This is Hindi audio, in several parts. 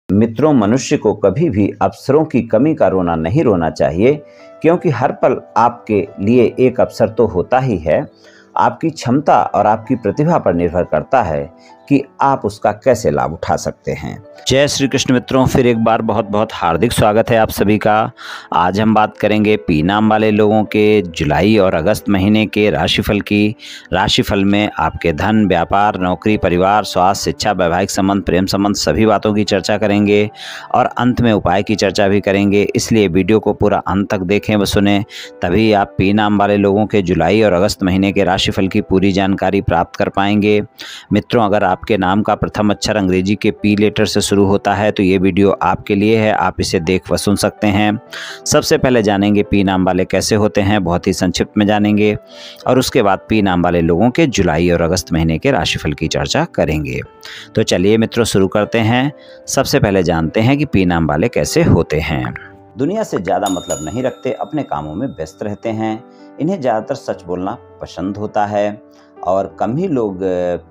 मित्रों, मनुष्य को कभी भी अवसरों की कमी का रोना नहीं रोना चाहिए, क्योंकि हर पल आपके लिए एक अवसर तो होता ही है। आपकी क्षमता और आपकी प्रतिभा पर निर्भर करता है कि आप उसका कैसे लाभ उठा सकते हैं। जय श्री कृष्ण मित्रों, फिर एक बार बहुत बहुत हार्दिक स्वागत है आप सभी का। आज हम बात करेंगे पी नाम वाले लोगों के जुलाई और अगस्त महीने के राशिफल की। राशिफल में आपके धन, व्यापार, नौकरी, परिवार, स्वास्थ्य, शिक्षा, वैवाहिक संबंध, प्रेम संबंध सभी बातों की चर्चा करेंगे और अंत में उपाय की चर्चा भी करेंगे। इसलिए वीडियो को पूरा अंत तक देखें व सुने, तभी आप पी नाम वाले लोगों के जुलाई और अगस्त महीने के राशिफल की पूरी जानकारी प्राप्त कर पाएंगे। मित्रों, अगर आपके नाम का प्रथम अक्षर अंग्रेजी के पी लेटर से शुरू होता है तो ये वीडियो आपके लिए है, आप इसे देख व सुन सकते हैं। सबसे पहले जानेंगे पी नाम वाले कैसे होते हैं, बहुत ही संक्षिप्त में जानेंगे और उसके बाद पी नाम वाले लोगों के जुलाई और अगस्त महीने के राशिफल की चर्चा करेंगे। तो चलिए मित्रों, शुरू करते हैं। सबसे पहले जानते हैं कि पी नाम वाले कैसे होते हैं। दुनिया से ज़्यादा मतलब नहीं रखते, अपने कामों में व्यस्त रहते हैं। इन्हें ज़्यादातर सच बोलना पसंद होता है और कम ही लोग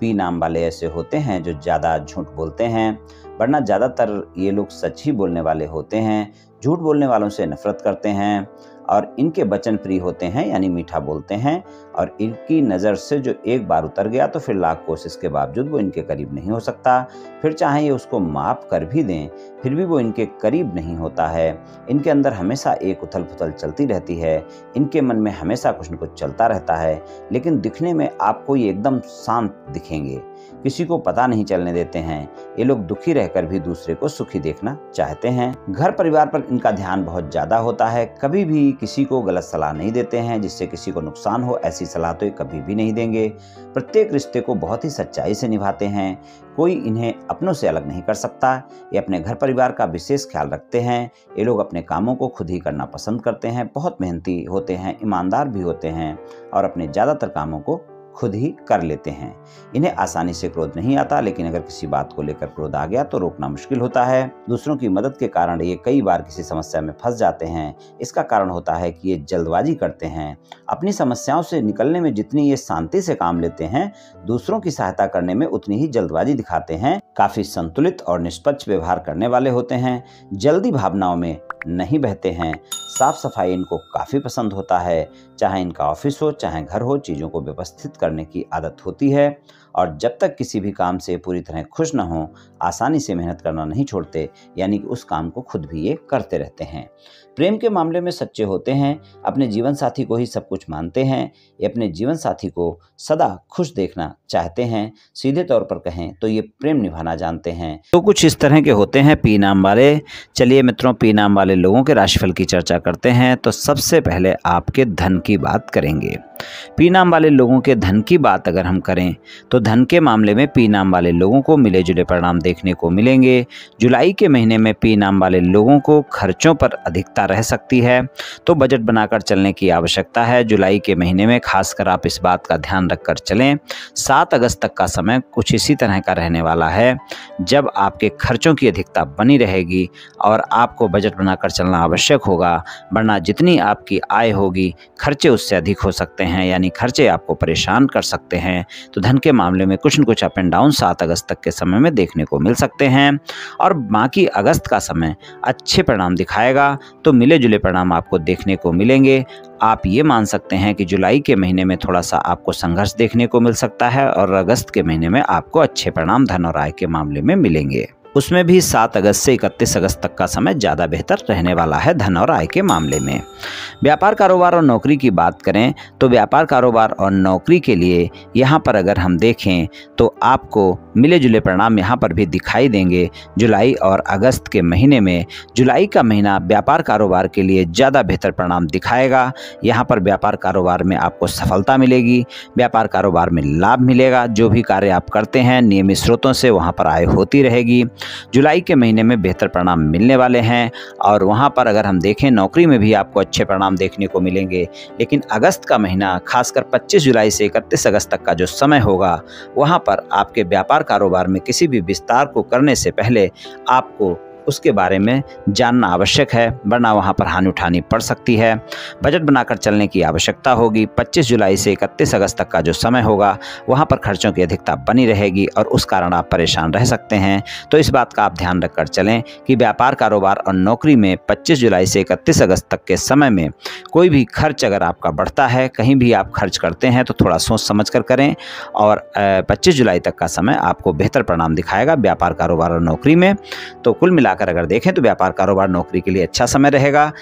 पी नाम वाले ऐसे होते हैं जो ज़्यादा झूठ बोलते हैं, वरना ज़्यादातर ये लोग सच ही बोलने वाले होते हैं। झूठ बोलने वालों से नफरत करते हैं और इनके वचन प्रिय होते हैं, यानी मीठा बोलते हैं। और इनकी नज़र से जो एक बार उतर गया तो फिर लाख कोशिश के बावजूद वो इनके करीब नहीं हो सकता। फिर चाहे ये उसको माफ़ कर भी दें फिर भी वो इनके करीब नहीं होता है। इनके अंदर हमेशा एक उथल पुथल चलती रहती है। इनके मन में हमेशा कुछ न कुछ चलता रहता है, लेकिन दिखने में आपको ये एकदम शांत दिखेंगे, किसी को पता नहीं चलने देते हैं। ये लोग दुखी रहकर भी दूसरे को सुखी देखना चाहते हैं। घर परिवार पर इनका ध्यान बहुत ज़्यादा होता है। कभी भी किसी को गलत सलाह नहीं देते हैं जिससे किसी को नुकसान हो, ऐसी सलाह तो ये कभी भी नहीं देंगे। प्रत्येक रिश्ते को बहुत ही सच्चाई से निभाते हैं। कोई इन्हें अपनों से अलग नहीं कर सकता। ये अपने घर परिवार का विशेष ख्याल रखते हैं। ये लोग अपने कामों को खुद ही करना पसंद करते हैं, बहुत मेहनती होते हैं, ईमानदार भी होते हैं और अपने ज़्यादातर कामों को खुद ही कर लेते हैं। इन्हें आसानी से क्रोध नहीं आता, लेकिन अगर किसी बात को लेकर क्रोध आ गया तो रोकना मुश्किल होता है। दूसरों की मदद के कारण ये कई बार किसी समस्या में फंस जाते हैं। इसका कारण होता है कि ये जल्दबाजी करते हैं। अपनी समस्याओं से निकलने में जितनी ये शांति से काम लेते हैं, दूसरों की सहायता करने में उतनी ही जल्दबाजी दिखाते हैं। काफी संतुलित और निष्पक्ष व्यवहार करने वाले होते हैं। जल्दी भावनाओं में नहीं बहते हैं। साफ सफाई इनको काफ़ी पसंद होता है। चाहे इनका ऑफिस हो चाहे घर हो, चीज़ों को व्यवस्थित करने की आदत होती है और जब तक किसी भी काम से पूरी तरह खुश न हो, आसानी से मेहनत करना नहीं छोड़ते, यानी कि उस काम को खुद भी ये करते रहते हैं। प्रेम के मामले में सच्चे होते हैं। अपने जीवन साथी को ही सब कुछ मानते हैं। ये अपने जीवन साथी को सदा खुश देखना चाहते हैं। सीधे तौर पर कहें तो ये प्रेम निभाना जानते हैं। तो कुछ इस तरह के होते हैं पी नाम वाले। चलिए मित्रों, पी नाम वाले लोगों के राशिफल की चर्चा करते हैं। तो सबसे पहले आपके धन की बात करेंगे। पी नाम वाले लोगों के धन की बात अगर हम करें तो धन के मामले में पी नाम वाले लोगों को मिले जुले परिणाम देखने को मिलेंगे। जुलाई के महीने में पी नाम वाले लोगों को खर्चों पर अधिकता रह सकती है, तो बजट बनाकर चलने की आवश्यकता है। जुलाई के महीने में खासकर आप इस बात का ध्यान रखकर चलें। 7 अगस्त तक का समय कुछ इसी तरह का रहने वाला है, जब आपके खर्चों की अधिकता बनी रहेगी और आपको बजट बनाकर चलना आवश्यक होगा, वरना जितनी आपकी आय होगी खर्चे उससे अधिक हो सकते हैं, यानी खर्चे आपको परेशान कर सकते हैं। तो धन के मामले में कुछ न कुछ अप एंड डाउन 7 अगस्त तक के समय में देखने को मिल सकते हैं और बाकी अगस्त का समय अच्छे परिणाम दिखाएगा। तो मिले जुले परिणाम आपको देखने को मिलेंगे। आप ये मान सकते हैं कि जुलाई के महीने में थोड़ा सा आपको संघर्ष देखने को मिल सकता है और अगस्त के महीने में आपको अच्छे परिणाम धन और आय के मामले में मिलेंगे। उसमें भी 7 अगस्त से 31 अगस्त तक का समय ज़्यादा बेहतर रहने वाला है धन और आय के मामले में। व्यापार, कारोबार और नौकरी की बात करें तो व्यापार, कारोबार और नौकरी के लिए यहाँ पर अगर हम देखें तो आपको मिले जुले परिणाम यहाँ पर भी दिखाई देंगे जुलाई और अगस्त के महीने में। जुलाई का महीना व्यापार कारोबार के लिए ज़्यादा बेहतर परिणाम दिखाएगा। यहाँ पर व्यापार कारोबार में आपको सफलता मिलेगी, व्यापार कारोबार में लाभ मिलेगा। जो भी कार्य आप करते हैं नियमित स्रोतों से वहाँ पर आय होती रहेगी। जुलाई के महीने में बेहतर परिणाम मिलने वाले हैं और वहाँ पर अगर हम देखें नौकरी में भी आपको अच्छे परिणाम देखने को मिलेंगे। लेकिन अगस्त का महीना खासकर 25 जुलाई से 31 अगस्त तक का जो समय होगा, वहाँ पर आपके व्यापार कारोबार में किसी भी विस्तार को करने से पहले आपको उसके बारे में जानना आवश्यक है, वरना वहाँ पर हानि उठानी पड़ सकती है। बजट बनाकर चलने की आवश्यकता होगी। 25 जुलाई से 31 अगस्त तक का जो समय होगा वहाँ पर खर्चों की अधिकता बनी रहेगी और उस कारण आप परेशान रह सकते हैं। तो इस बात का आप ध्यान रखकर चलें कि व्यापार, कारोबार और नौकरी में 25 जुलाई से 31 अगस्त तक के समय में कोई भी खर्च अगर आपका बढ़ता है, कहीं भी आप खर्च करते हैं तो थोड़ा सोच समझ कर करें। और 25 जुलाई तक का समय आपको बेहतर परिणाम दिखाएगा व्यापार, कारोबार और नौकरी में। तो कुल मिलाकर अगर देखें तो व्यापार, कारोबार, नौकरी के लिए अच्छा समय रहेगा।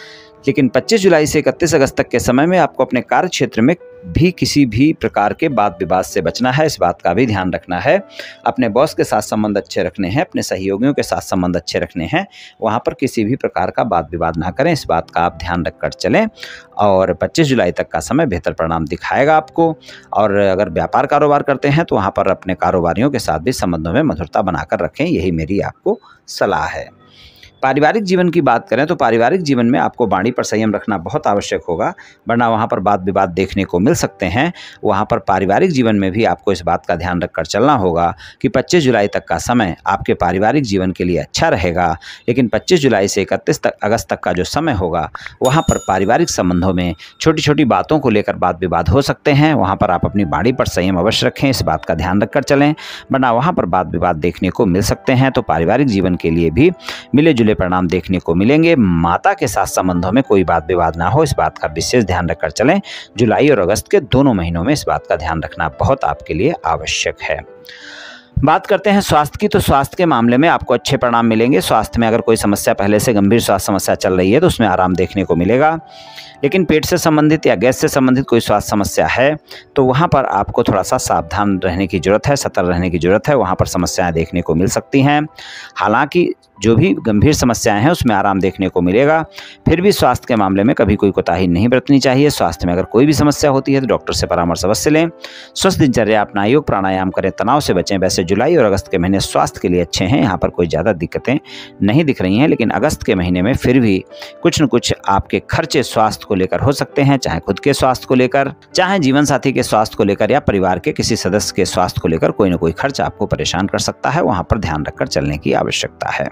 लेकिन 25 जुलाई से 31 अगस्त तक के समय में आपको अपने कार्य क्षेत्र में भी किसी भी प्रकार के वाद विवाद से बचना है। इस बात का भी ध्यान रखना है। अपने बॉस के साथ संबंध अच्छे रखने हैं, अपने सहयोगियों के साथ संबंध अच्छे रखने हैं, वहाँ पर किसी भी प्रकार का वाद विवाद ना करें। इस बात का आप ध्यान रखकर चलें और 25 जुलाई तक का समय बेहतर परिणाम दिखाएगा आपको। और अगर व्यापार, कारोबार करते हैं तो वहाँ पर अपने कारोबारियों के साथ भी संबंधों में मधुरता बनाकर रखें, यही मेरी आपको सलाह है। पारिवारिक जीवन की बात करें तो पारिवारिक जीवन में आपको वाणी पर संयम रखना बहुत आवश्यक होगा, वरना वहाँ पर वाद विवाद देखने को मिल सकते हैं। वहाँ पर पारिवारिक जीवन में भी आपको इस बात का ध्यान रखकर चलना होगा कि 25 जुलाई तक का समय आपके पारिवारिक जीवन के लिए अच्छा रहेगा। लेकिन 25 जुलाई से 31 अगस्त तक का जो समय होगा वहाँ पर पारिवारिक संबंधों में छोटी छोटी बातों को लेकर वाद विवाद हो सकते हैं। वहाँ पर आप अपनी वाणी पर संयम अवश्य रखें, इस बात का ध्यान रखकर चलें, वरना वहाँ पर वाद विवाद देखने को मिल सकते हैं। तो पारिवारिक जीवन के लिए भी मिले जुले परिणाम देखने को मिलेंगे। माता के साथ संबंधों में कोई वाद विवाद ना हो, इस बात का विशेष ध्यान रखकर चलें। जुलाई और अगस्त के दोनों महीनों में इस बात का ध्यान रखना बहुत आपके लिए आवश्यक है। बात करते हैं स्वास्थ्य की, तो स्वास्थ्य के मामले में आपको अच्छे परिणाम मिलेंगे। स्वास्थ्य में अगर कोई समस्या, पहले से गंभीर स्वास्थ्य समस्या चल रही है तो उसमें आराम देखने को मिलेगा। लेकिन पेट से संबंधित या गैस से संबंधित कोई स्वास्थ्य समस्या है तो वहाँ पर आपको थोड़ा सा सावधान रहने की ज़रूरत है, सतर्क रहने की ज़रूरत है। वहाँ पर समस्याएं देखने को मिल सकती हैं। हालांकि जो भी गंभीर समस्याएं हैं उसमें आराम देखने को मिलेगा। फिर भी स्वास्थ्य के मामले में कभी कोई कोताही नहीं बरतनी चाहिए। स्वास्थ्य में अगर कोई भी समस्या होती है तो डॉक्टर से परामर्श अवश्य लें। स्वस्थ दिनचर्या अपना, योग प्राणायाम करें, तनाव से बचें। वैसे जुलाई और अगस्त के महीने स्वास्थ्य के लिए अच्छे हैं, यहाँ पर कोई ज़्यादा दिक्कतें नहीं दिख रही हैं। लेकिन अगस्त के महीने में फिर भी कुछ न कुछ आपके खर्चे स्वास्थ्य को लेकर हो सकते हैं, चाहे खुद के स्वास्थ्य को लेकर, चाहे जीवन साथी के स्वास्थ्य को लेकर या परिवार के किसी सदस्य के स्वास्थ्य को लेकर कोई न कोई खर्च आपको परेशान कर सकता है। वहाँ पर ध्यान रखकर चलने की आवश्यकता है।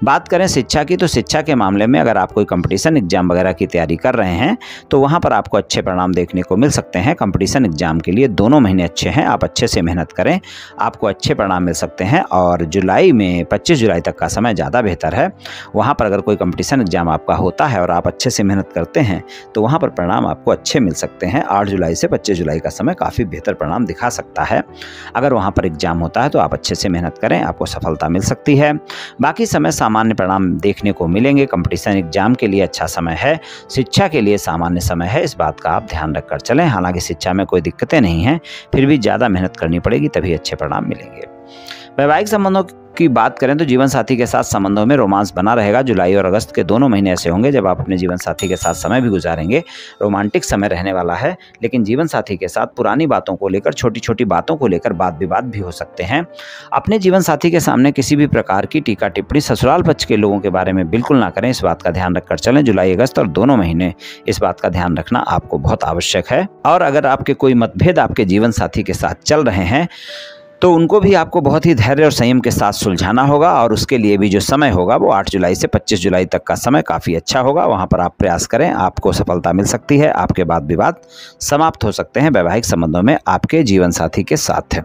बात करें शिक्षा की, तो शिक्षा के मामले में अगर आप कोई कंपटीशन एग्जाम वगैरह की तैयारी कर रहे हैं तो वहाँ पर आपको अच्छे परिणाम देखने को मिल सकते हैं। कंपटीशन एग्जाम के लिए दोनों महीने अच्छे हैं, आप अच्छे से मेहनत करें, आपको अच्छे परिणाम मिल सकते हैं। और जुलाई में 25 जुलाई तक का समय ज़्यादा बेहतर है। वहाँ पर अगर कोई कंपटीशन एग्जाम आपका होता है और आप अच्छे से मेहनत करते हैं तो वहाँ पर परिणाम आपको अच्छे मिल सकते हैं। 8 जुलाई से 25 जुलाई का समय काफ़ी बेहतर परिणाम दिखा सकता है। अगर वहाँ पर एग्जाम होता है तो आप अच्छे से मेहनत करें, आपको सफलता मिल सकती है। बाकी समय सामान्य परिणाम देखने को मिलेंगे। कंपटीशन एग्जाम के लिए अच्छा समय है, शिक्षा के लिए सामान्य समय है, इस बात का आप ध्यान रखकर चलें। हालांकि शिक्षा में कोई दिक्कतें नहीं हैं, फिर भी ज़्यादा मेहनत करनी पड़ेगी तभी अच्छे परिणाम मिलेंगे। वैवाहिक संबंधों की बात करें तो जीवन साथी के साथ संबंधों में रोमांस बना रहेगा। जुलाई और अगस्त के दोनों महीने ऐसे होंगे जब आप अपने जीवन साथी के साथ समय भी गुजारेंगे। रोमांटिक समय रहने वाला है, लेकिन जीवन साथी के साथ पुरानी बातों को लेकर, छोटी छोटी बातों को लेकर वाद विवाद भी हो सकते हैं। अपने जीवन साथी के सामने किसी भी प्रकार की टीका टिप्पणी ससुराल पक्ष के लोगों के बारे में बिल्कुल ना करें, इस बात का ध्यान रखकर चलें। जुलाई, अगस्त और दोनों महीने इस बात का ध्यान रखना आपको बहुत आवश्यक है। और अगर आपके कोई मतभेद आपके जीवन साथी के साथ चल रहे हैं तो उनको भी आपको बहुत ही धैर्य और संयम के साथ सुलझाना होगा। और उसके लिए भी जो समय होगा वो 8 जुलाई से 25 जुलाई तक का समय काफ़ी अच्छा होगा। वहाँ पर आप प्रयास करें, आपको सफलता मिल सकती है। आपके वाद विवाद समाप्त हो सकते हैं वैवाहिक संबंधों में आपके जीवन साथी के साथ।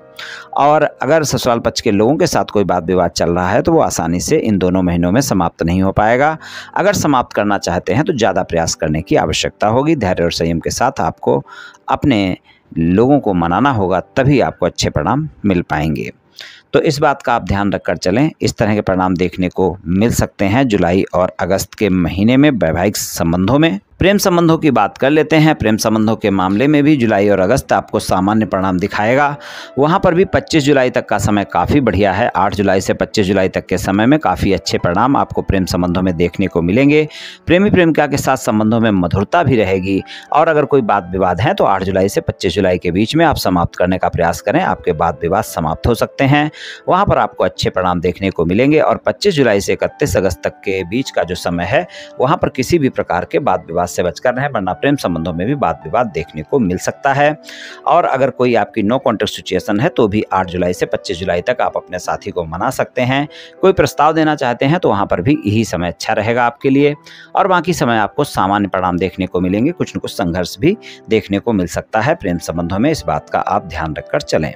और अगर ससुराल पक्ष के लोगों के साथ कोई वाद विवाद चल रहा है तो वो आसानी से इन दोनों महीनों में समाप्त नहीं हो पाएगा। अगर समाप्त करना चाहते हैं तो ज़्यादा प्रयास करने की आवश्यकता होगी। धैर्य और संयम के साथ आपको अपने लोगों को मनाना होगा, तभी आपको अच्छे परिणाम मिल पाएंगे। तो इस बात का आप ध्यान रखकर चलें। इस तरह के परिणाम देखने को मिल सकते हैं जुलाई और अगस्त के महीने में वैवाहिक संबंधों में। प्रेम संबंधों की बात कर लेते हैं। प्रेम संबंधों के मामले में भी जुलाई और अगस्त आपको सामान्य परिणाम दिखाएगा। वहाँ पर भी 25 जुलाई तक का समय काफ़ी बढ़िया है। 8 जुलाई से 25 जुलाई तक के समय में काफ़ी अच्छे परिणाम आपको प्रेम संबंधों में देखने को मिलेंगे। प्रेमी प्रेमिका के साथ संबंधों में मधुरता भी रहेगी। और अगर कोई वाद विवाद है तो 8 जुलाई से 25 जुलाई के बीच में आप समाप्त करने का प्रयास करें, आपके वाद विवाद समाप्त हो सकते हैं। वहाँ पर आपको अच्छे परिणाम देखने को मिलेंगे। और 25 जुलाई से 31 अगस्त तक के बीच का जो समय है वहाँ पर किसी भी प्रकार के वाद विवाद विवाद से बचकर रहें, वरना प्रेम संबंधों में भी वाद विवाद देखने को मिल सकता है। और अगर कोई आपकी नो कॉन्टैक्ट सिचुएशन है तो भी 8 जुलाई से 25 जुलाई तक आप अपने साथी को मना सकते हैं। कोई प्रस्ताव देना चाहते हैं तो वहाँ पर भी यही समय अच्छा रहेगा आपके लिए, और बाकी समय आपको सामान्य परिणाम देखने को मिलेंगे। कुछ न कुछ संघर्ष भी देखने को मिल सकता है प्रेम संबंधों में, इस बात का आप ध्यान रखकर चलें।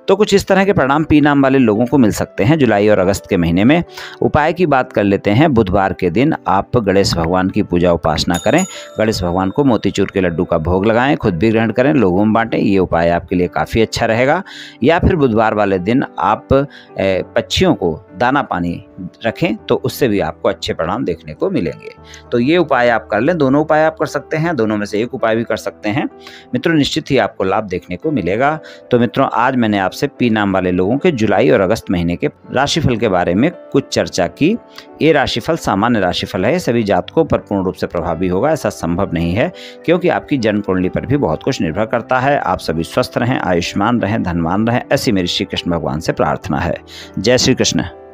तो कुछ इस तरह के परिणाम पी नाम वाले लोगों को मिल सकते हैं जुलाई और अगस्त के महीने में। उपाय की बात कर लेते हैं। बुधवार के दिन आप गणेश भगवान की पूजा उपासना करें। गणेश भगवान को मोतीचूर के लड्डू का भोग लगाएं, खुद भी ग्रहण करें, लोगों में बांटें। ये उपाय आपके लिए काफ़ी अच्छा रहेगा। या फिर बुधवार वाले दिन आप पक्षियों को दाना पानी रखें, तो उससे भी आपको अच्छे परिणाम देखने को मिलेंगे। तो ये उपाय आप कर लें। दोनों उपाय आप कर सकते हैं, दोनों में से एक उपाय भी कर सकते हैं मित्रों, निश्चित ही आपको लाभ देखने को मिलेगा। तो मित्रों, आज मैंने आपसे पी नाम वाले लोगों के जुलाई और अगस्त महीने के राशिफल के बारे में कुछ चर्चा की। ये राशिफल सामान्य राशिफल है, सभी जातकों पर पूर्ण रूप से प्रभावी होगा ऐसा संभव नहीं है, क्योंकि आपकी जन्म कुंडली पर भी बहुत कुछ निर्भर करता है। आप सभी स्वस्थ रहें, आयुष्मान रहें, धनवान रहें, ऐसी मेरी श्री कृष्ण भगवान से प्रार्थना है। जय श्री कृष्ण।